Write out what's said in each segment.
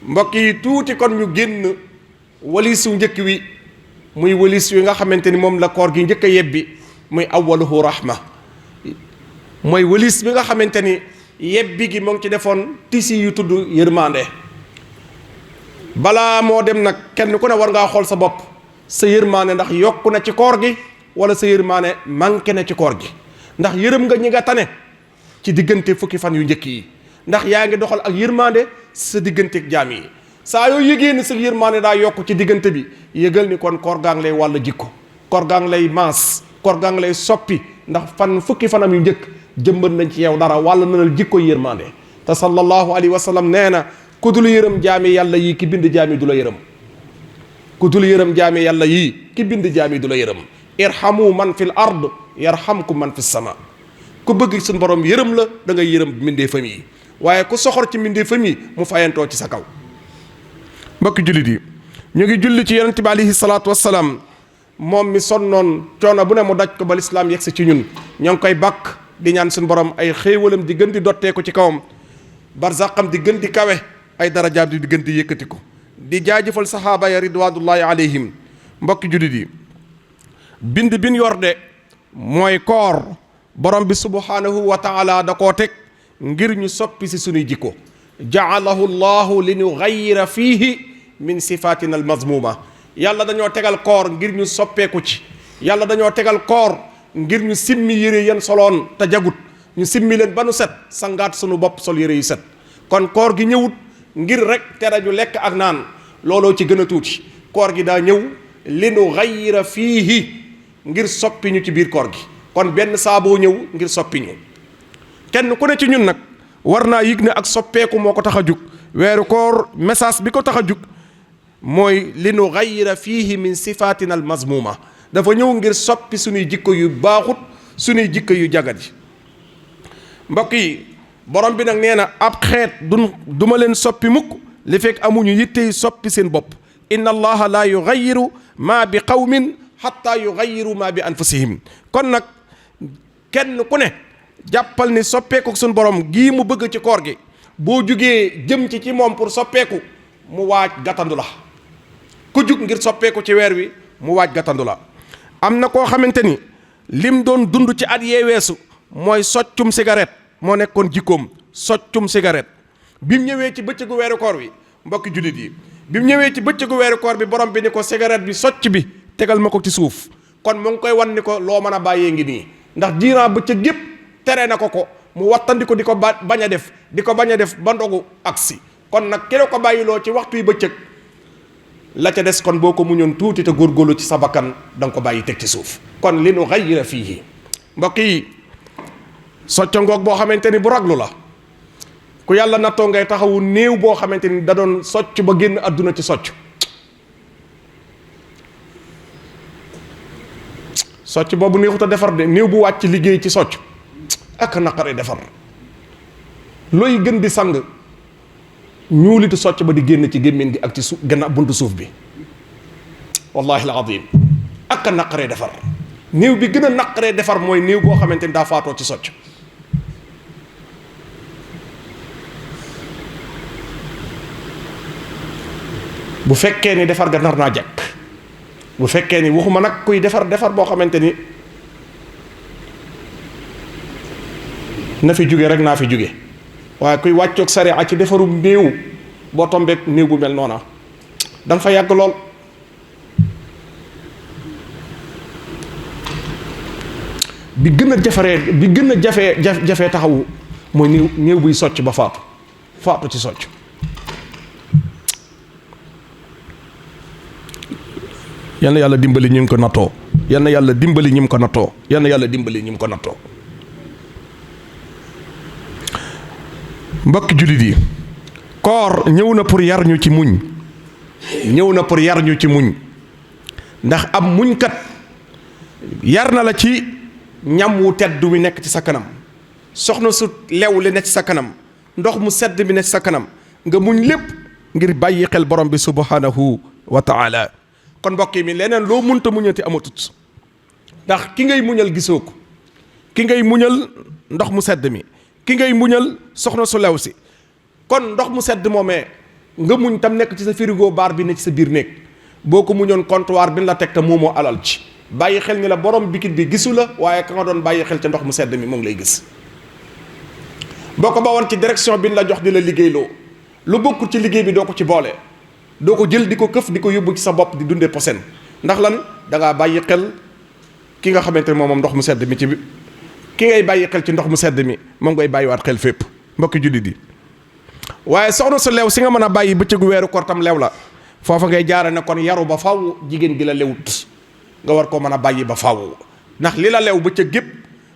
mbokk yi tuuti kon ñu génn walisu njëkk wi muy walis wi nga xamante ni moom la koor gi njëkk a yebbi muy awwaluhu rahma mooy walis bi nga xamante ni yebbi gi moo ngi ci defoon tisi yu tudd yërmande. balaa moo dem nag kenn ku ne war ngaa xool sa bopp sa yërmande ndax yokku na ci koor gi wala sa yërmande manqué na ci koor gi, ndax yërëm nga ñi nga tane ci diggante fukki fan yu njëkk yi, ndax yaa ngi doxal ak yërmande sa digganteeg jaam yi. saa yoo yëgee ni sa yërmande daa yokk ci diggante bi yëgal ni kon koor gaa ngi lay wàll jikko, koor gaa ngi lay maas, koor gaa ngi lay soppi, ndax fukki fanam yu njëkk jëmbat nañ ci yow dara wàll na la jikko yërmande. te sallallahu alayhi wa sallam nee na ku dul yërëm jaami yàlla yii ki bind jaami du la yërëm. ku dul yërëm jaami yàlla yii ki bind jaami du la yërëm. irhamu man fil ard yarhamkum man fis sama. ku bëgg suñu borom yërëm la da ngay yërëm mbindeefam yi, waaye ku soxor ci mbindeefam yi mu fayantoo ci sa kaw. mbokki jullit yi ñu ngi julli ci yonent bi alayhi salaatu wassalaam moom mi sonnoon coono bu ne mu daj ko ba lislaam yegsi ci ñun. ñoo ngi koy bàkk di ñaan suñu borom ay xéewalam di gën di dotteeku ci kawam, barzaqam di gën di kawe, ay darajaam di gën di yëkkati ko. di jaajëfal saxaaba ya ridwanullahi alayhim. mbokki jullit yi bind bin yor de mooy koor, borom bi subhanahu wa taala da koo teg ngir ñu soppi si suñuy jikko. jaalahu llahu li nu gayira fiihi min sifatina al mazmuma. yàlla dañoo tegal koor ngir ñu soppeeku ci, yàlla dañoo tegal koor ngir ñu simmi yére yan soloon te jagut, ñu simmi leen ba nu set sangaat sunu bopp sol yére yu set. kon koor gi ñëwut ngir rek tere ñu lekk ak naan, looloo ci gën a tuuti. koor gi daa ñëw li nu gayira fiihi ngir soppi ñu ci biir koor gi. kon benn saaboo ñëw ngir soppi ñu. kenn ku ne ci ñun nag war naa yëg ne ak soppeeku moo ko tax a jug. weeru koor message bi ko tax a jug mooy li nu gayira fiihi min sifatina al mazmuma. dafa ñëw ngir soppi suñuy jikko yu baaxut, suñuy jikko yu jagat yi. mbokk yi borom bi nag nee na ab xeet duma leen soppi mukk li fekk amuñu yittey soppi seen bopp. inna allaha la yugayiru ma bi qawmin hatta yugayiru ma bi anfusihim. kon nag kenn ku ne jàppal ni soppeeku suñu borom gii mu bëgg ci koor gi boo jugee jëm ci moom pour soppeeku mu waaj gàttandu la. ku jug ngir soppeeku ci weer wi mu waaj gàttandu la. am na koo xamante ni lim doon dund ci at yee weesu mooy soccum cigarette moo nekkoon jikkoom. soccum cigarette bi mu ñëwee ci bëccëgu weeru koor wi, mbokki jullit yi, bi mu ñëwee ci bëccëgu weeru koor bi borom bi ni ko cigarette bi socc bi tegal ma ko ci suuf. kon mu ngi koy wan ni ko loo mën a bàyyee ngi nii, ndax diiraa bëccëg yépp tere na ko mu wattandi ko di ko bañ a def ba ndogu agsi. kon nag ki la ko bàyyiloo ci waxtu yi bëccëg la ca des kon boo ko muñoon tuuti te góorgóorlu ci sa bakkan da nga ko bàyyi teg ci suuf. kon li nu gayira fiihi. mbokk yi socco ngoog boo xamante ni bu raglu la. ku yàlla nattoo ngay taxawu néew boo xamante ni da doon socc ba génn àdduna ci socc. socc boobu neexut a defar de. néew bu wàcc liggéey ci socc ak naqare defar. looy gën di sang ñuulitu socc ba di génn ci gémmiñ gi ak ci suuf gannaaw buntu suuf bi. wallahi alazim ak naqare defar. néew bi gën a naqaree defar mooy néew boo xamante ni daa faatoo ci socc. bu fekkee ni defar ga nar naa jekk, bu fekkee ni waxuma nag kuy defar boo xamante ni na fi jóge rek naa fi jóge, waaye kuy wàccoog sariya ci defarum néew boo tombeek néew bu mel noona da nga fa yàgg lool. bi gën a jafee taxawu mooy néew buy socc ba faatu ci socc. yal na yàlla dimbali ñi ko nattoo, yal na yàlla dimbali ñi ko nattoo, yal na yàlla dimbali ñi ko nattoo. mbokki jullit yi koor ñëw na pour yar ñu ci muñ. ñëw na pour yar ñu ci muñ, ndax am muñkat yar na la ci ñam wu tedd wi nekk ci sa kanam, soxna su lew li nekk ci sa kanam, ndox mu sedd bi nekk ci sa kanam, nga muñ lépp ngir bàyyi xel borom bi subhanahu wa taala. kon mbokk mi leneen loo munta muñati amatut, ndax ki ngay muñal gisoo ko, ki ngay muñal ndox mu sedd mi, ki ngay muñal soxna su lew si. kon ndox mu sedd moomee nga muñ tam nekk ci sa frigo baar bi ne ci sa biir néeg boo ko muñoon comptoir bi la teg te moomoo alal ci bàyyi xel ni la borom bikit bi gisu la waaye ka nga doon bàyyi xel ca ndox mu sedd mi moo ngi lay gis. boo ko bawoon ci direction bi la jox di la liggéeyloo lu bokkul ci liggéey bi doo ko ci boole doo ko jël di ko këf di ko yóbbu ci sa bopp di dundee posen ndax lan da ngaa bàyyi xel ki nga xamante ne moom ndox mu sedd mi ci ki ngay bàyyi xel ci ndox mu sedd mi moom ngay bàyyiwaat xel fépp mbokki jullit yi. waaye soxna su leew si nga mën a bàyyi bëccëgu weeru koor tam leew la foofa ngay jaare ne kon yaru ba faw jigéen gi la lewut nga war koo mën a bàyyi ba faw ndax li la leew bëccëg gépp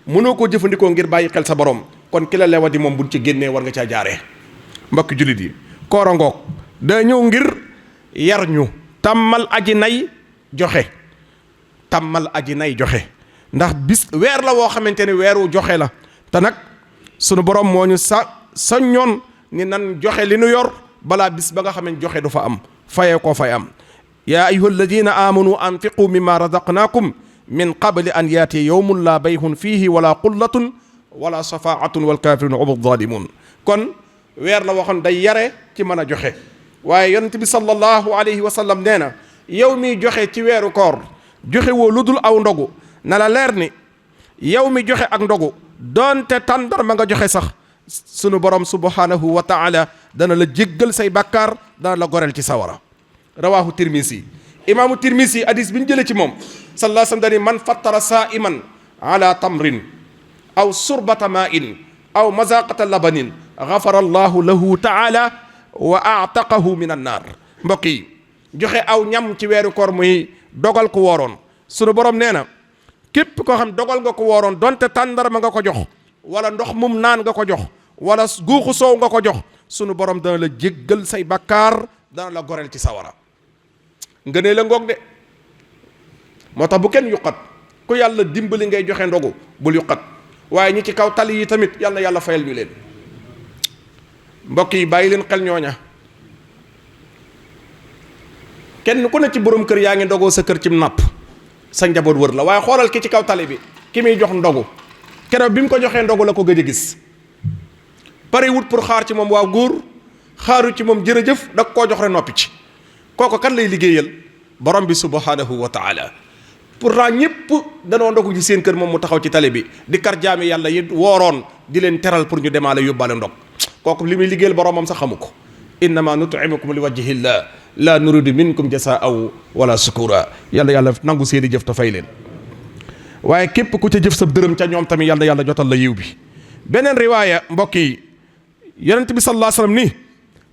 mënoo koo jëfandikoo ngir bàyyi xel sa borom kon ki la lewa di moom buñ ci génnee war nga caa jaaree mbokki jullit yi. koor a ngoog da ñëw ngir yar ñu tàmmal aji nay joxe tàmmal aji nay joxe ndax bis weer la woo xamante ne weeru joxe la te nag sunu borom moo ñu sa ñoon ni nan joxe li nu yor balaa bis ba nga xam ne joxe du fa am fayee koo fay am yaa ayyuha alladina amanu anfiqu mimma razaqnakum min qabli an yaati yawmun la bayhun fihi wala qullatun wala safaatun wal kafiruna hum zalimun kon weer la waxoon day yare ci mën a joxe waaye yonent bi sallallahu alayhi wa sallam nee na yow mi joxe ci weeru koor joxe woo lu dul aw ndogu na la leer ni yow mi joxe ak ndogu doonte tàndarma nga joxe sax sunu borom subhanahu wa taala dana la jéggal say bàkkaar dana la goreel ci sawara rawahu tirmisi imaamu tirmisi hadis bi ñu jëlee ci moom sallallahu alayhi wa sallam dani man fattara saiman ala tamrin aw surbata ma'in aw mazaqata labanin gafara allahu lahu taala wa aataqahu min annaar mbokk yi joxe aw ñam ci weeru koor muy dogal ko wooroon sunu borom nee na képp koo xam dogal nga ko wooroon donte tàndarma nga ko jox wala ndox mum naan nga ko jox wala guuxu soow nga ko jox sunu borom dana la jéggal say bakkaar dana la goreel ci sawara nga ne la ngoog de moo tax bu kenn yuqat ku yàlla dimbali ngay joxe ndogu bul yuqat waaye ñi ci kaw tali yi tamit yàlla fayal ñu leen mbokk yi bàyyi leen xel ñooña kenn ku ne ci borom kër yaa ngi ndogoo sa kër cim napp sa njaboot wër la waaye xoolal ki ci kaw tali bi ki muy jox ndogu keroog bi mu ko joxee ndogu la ko gëj a gis pare wut pour xaar ci moom waaw góor xaaru ci moom jërëjëf da koo jox rek noppi ci kooku kan lay liggéeyal borom bi subhanahu wa taala pourtant ñëpp danoo ndogu ci seen kër moom mu taxaw ci tali bi di kar jaami yàlla yi wooroon di leen teral pour ñu demaale yóbbaale ndog kooku li muy liggéeyal boromam sax xamu ko innama nut'imukum li wajhillah la nuridu minkum jasaaw wala sukura yàlla nangu seeni jëf te fay leen waaye képp ku ca jëf sa dërëm ca ñoom tamit yàlla jotal la yiw bi beneen riwaaya mbokk yi yonent bi sallallahu alayhi wasallam ni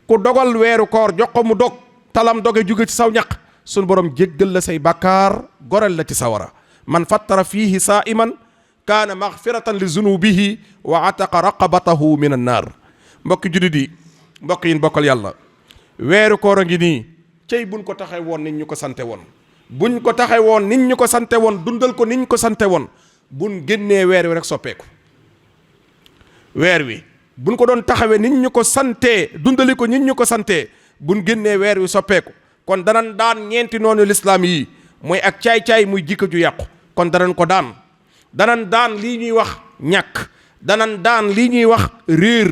ku dogal weeru koor jox ko mu dog talam doge jóge ci saw ñaq sunu borom jéggal la say bàkkaar gorel la ci sawara man fattara fiihi saa'iman kaana maghfiratan li zunubihi wa ataqa raqabatahu min annaar mbokki julit yi mbokk yi bokkal yàlla weeru koor a ngi nii cey buñ ko taxee woon nit ñu ko sante woon buñ ko taxee woon nit ñu ko sante woon dundal ko nit ñu ko sante woon buñ génnee weer wi rek soppeeku weer wi buñ ko doon taxawee nit ñu ko santee dundali ko nit ñu ko santee buñ génnee weer wi soppeeku kon danañ daan ñeenti noonu lislaam yi muy ak caay-caay muy jikko ju yàqu kon danañ ko danañ daan lii ñuy wax ñàkk danañ daan lii ñuy wax réer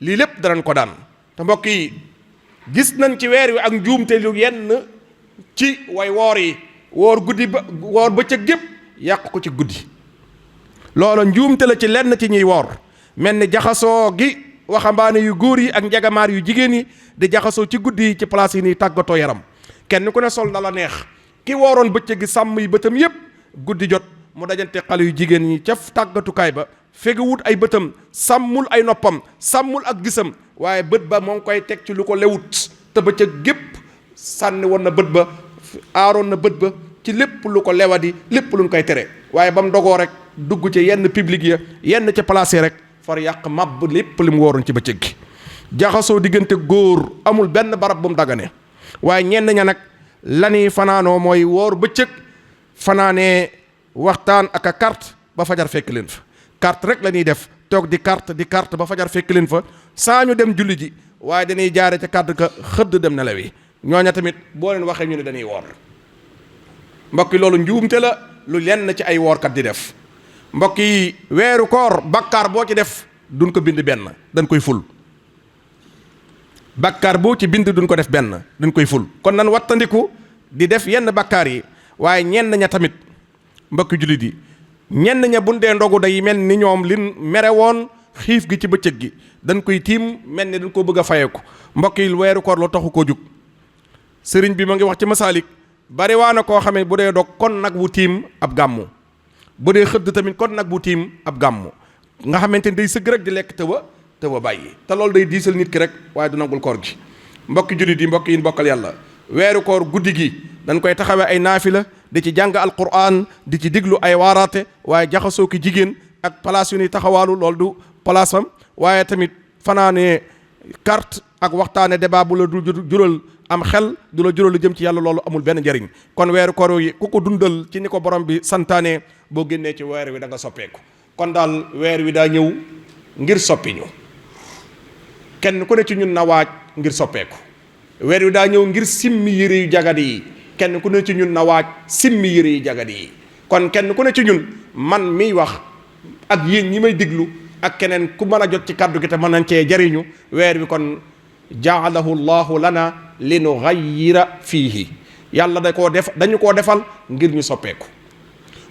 lii lépp danañ ko daan te mbokk yi gis nañ ci weer wi ak njuumte lu yenn ci way woor yi woor guddi ba woor bëccëg gépp yàq ko ci guddi loolu njuumte la ci lenn ci ñuy woor mel ni jaxasoo gi waxambaane yu góor yi ak njagamaar yu jigéen yi di jaxasoo ci guddi yi ci place yi nii tàggatoo yaram kenn ku ne sol na la neex ki wooroon bëccëg gi sàmm yi bëtam yépp guddi jot mu dajante xale yu jigéen ñi ca tàggatukaay ba fege wut ay bëtam sàmmul ay noppam sàmmul ak gisam waaye bët ba moo ngi koy teg ci lu ko lewut te bëccëg gépp sànni woon na bët ba aaroon na bët ba ci lépp lu ko lewadi lépp luñ koy tere waaye ba mu dogoo rek dugg ci yenn public ya yenn ca place yi rek far yàq màbb lépp li mu wooroon ci bëccëg gi jaxasoo diggante góor amul benn barab bu mu dagane waaye ñenn ña nag lañuy fanaanoo mooy woor bëccëg fanaanee waxtaan ak a carte ba fajar fekk leen fa carte rek la ñuy def toog di carte ba fajar fekk leen fa saa ñu dem julli ji waaye dañuy jaare ca carte ka xëdd dem nelaw yi ñooña tamit boo leen waxee ñu ne dañuy woor mbokk yi loolu njuumte la lu lenn ci ay woorkat di def mbokk yi weeru koor bakkaar boo ci def duñ ko bind benn dañ koy ful bàkkaar boo ci bind duñ ko def benn duñ koy ful. kon nan wattandiku di def yenn bàkkaar yi waaye ñenn ña tamit mbokki jullit yi ñenn ña buñ dee ndogu day mel ni ñoom lin mere woon xiif gi ci bëccëg gi dañ koy tiim mel ni dañ ko bëgg a fayeeku. mbokk yi weeru koor lu taxu koo jug sëriñ bi ma ngi wax ci masaalik bari waa na koo xamee bu dee dog kon nag bu tiim ab gàmmu bu dee xëdd tamit kon nag bu tiim ab gàmmu nga xamante ni day sëgg rek di lekk tëwa bàyyi te loolu day diisal nit ki rek waaye du nangul koor gi. mbokki jullit yi mbokk yi bokkal yàlla weeru koor guddi gi dañ koy taxawee ay naafila di ci jàng alquran di ci diglu ay waaraate waaye jaxasoo ki jigéen ak place yu ni taxawaalu loolu du place am waaye tamit fanaane carte ak waxtaane débat bu la du jural am xel du la jural lu jëm ci yàlla loolu amul benn njëriñ. kon weeru koor yi ku ko dundal ci ni ko borom bi santaane boo génnee ci weer wi da nga soppeeku. kon daal weer wi daa ñëw ngir soppi ñu kenn ku ne ci ñun na waaj ngir soppeeku. weer wi daa ñëw ngir simmi yére yu jagadi yi kenn ku ne ci ñun na waaj simmi yére yu jagadi yi. kon kenn ku ne ci ñun man miy wax ak yéen ñi may diglu ak keneen ku mën a jot ci kàddu gi te mën nañ cee jariñu weer wi kon jaalahu llahu lana li nu gayyira fiihi yàlla dañu koo defal ngir ñu soppeeku.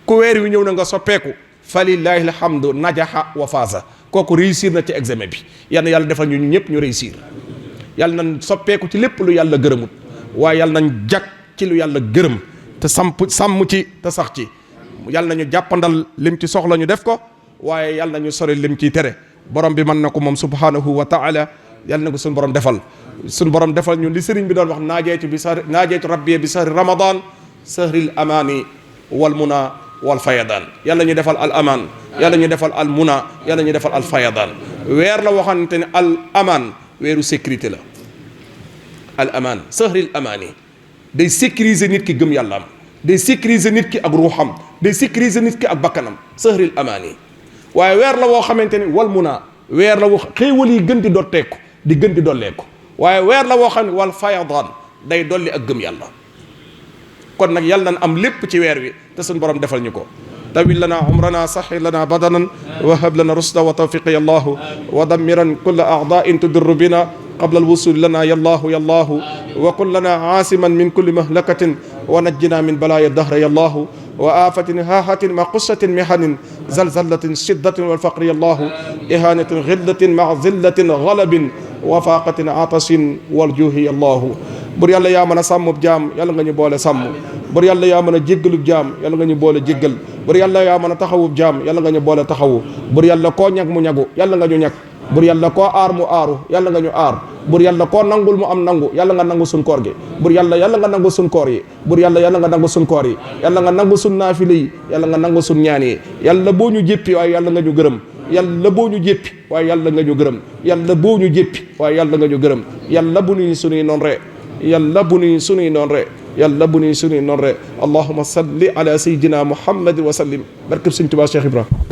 ku weer wi ñëw na nga soppeeku fa lillahi alhamdu najaha wa faasa kooku réussir na ci examen bi yàlla defal ñu ñëpp ñu réussir. yàlla nañ soppeeku ci lépp lu yàlla gërëmut waaye yàlla nañ jag ci lu yàlla gërëm te sàmm ci te sax ci. yàlla nañu jàppandal lim ci soxla ñu def ko waaye yàlla nañu sori lim ciy tere borom bi mën na ko moom subhanahu wa taala yàlla na ko suñu borom defal. suñu borom defal ñu li sëriñ bi doon wax naajeytu rabbi bi sahri ramadan sahril amaani wal muna wal fayadaan yàlla ñu defal al amaan yàlla ñu defal al muna yàlla ñu defal al fayadaan. weer la waxante ne al amaan weeru sécurité la. al amaan sahril amaani day sécuriser nit ki gëm yàlla am day sécuriser nit ki ak ruuxam day sécuriser nit ki ak bakkanam sahril amaani. waaye weer la woo xamante ni wal muna weer la woo xéewal yi gën di dotteeku di gën di dolleeku waaye weer la woo xam ne wal fayadaan day dolli ak gëm yàlla. kon nag yàlla nañ am lépp ci weer wi te suñ borom defal ñu ko. tawil lana umrana saxi lana badanan wa hab lana rusda wa tawfiqa yallahu wa dammiran kulla a'da'in tudirru bina qabla alwusul lana yallahu yallahu wa kun lana aasiman min kulli mahlakatin wa najjina min balaya dahra yallahu wa afatin haahatin ma qussatin mihanin zalzalatin shiddatin wal faqri yallahu ihanatin ghillatin ma zillatin ghalabin wa faqatin atasin wal juhi yallahu. bur yàlla yaa mën a sàmmub jaam yàlla nga ñu boole sàmm. bur yàlla yaa mën a jéggalub jaam yàlla nga ñu boole jéggal. bur yàlla yaa mën a taxawub jaam yàlla nga ñu boole taxawu. bur yàlla koo ñag mu ñagu yàlla nga ñu ñag. bur yàlla koo aar mu aaru yàlla nga ñu aar. bur yàlla koo nangul mu am nangu yàlla nga nangu sun koor gi. bur yàlla nga nangu sun koor yi. bur yàlla nga nangu sun koor yi. yàlla nga nangu sun naafile yi yàlla nga nangu sun ñaan yi. yàlla boo ñu jéppi waaye yàlla nga ñu gërëm. yàlla boo ñu jéppi waaye yàlla nga ñu gërëm. yàlla boo ñu jéppi waaye yàlla nga ñu gërëm. yàlla bu nuy sunuy noon ree yàlla bu nuy sunuy noon ree yàlla bu nuy sunuy noon ree allahumma salli ala sayyidina muhammadin wa sallim barkeb Sëñ Tuubaa Cheikh Ibrahima.